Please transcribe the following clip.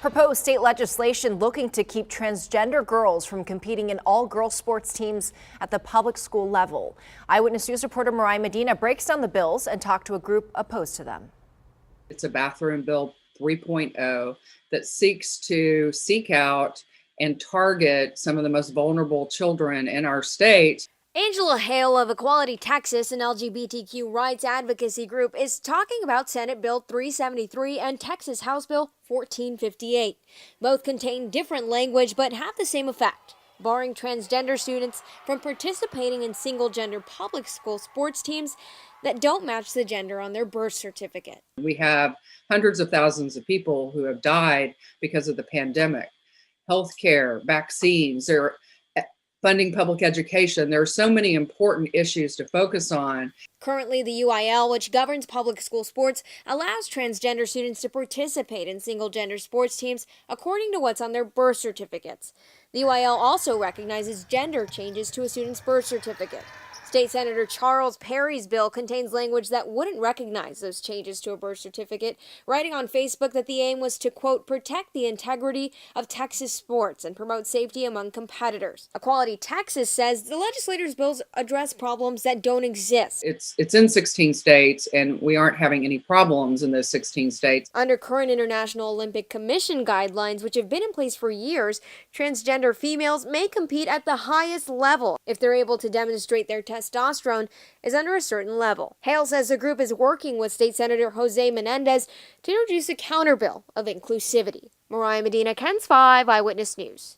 Proposed state legislation looking to keep transgender girls from competing in all-girls sports teams at the public school level. Eyewitness News reporter Mariah Medina breaks down the bills and talked to a group opposed to them. It's a bathroom bill 3.0 that seeks to seek out and target some of the most vulnerable children in our state. Angela Hale of Equality Texas, an LGBTQ rights advocacy group, is talking about Senate Bill 373 and Texas House Bill 1458. Both contain different language but have the same effect, barring transgender students from participating in single-gender public school sports teams that don't match the gender on their birth certificate. We have hundreds of thousands of people who have died because of the pandemic. Healthcare, vaccines, or funding public education. There are so many important issues to focus on. Currently, the UIL, which governs public school sports, allows transgender students to participate in single-gender sports teams according to what's on their birth certificates. The UIL also recognizes gender changes to a student's birth certificate. State Senator Charles Perry's bill contains language that wouldn't recognize those changes to a birth certificate, writing on Facebook that the aim was to, quote, protect the integrity of Texas sports and promote safety among competitors. Equality Texas says the legislators' bills address problems that don't exist. It's in 16 states, and we aren't having any problems in those 16 states. Under current International Olympic Commission guidelines, which have been in place for years, transgender females may compete at the highest level if they're able to demonstrate their testosterone is under a certain level. Hale says the group is working with State Senator Jose Menendez to introduce a counter bill of inclusivity. Mariah Medina, KENS 5 Eyewitness News.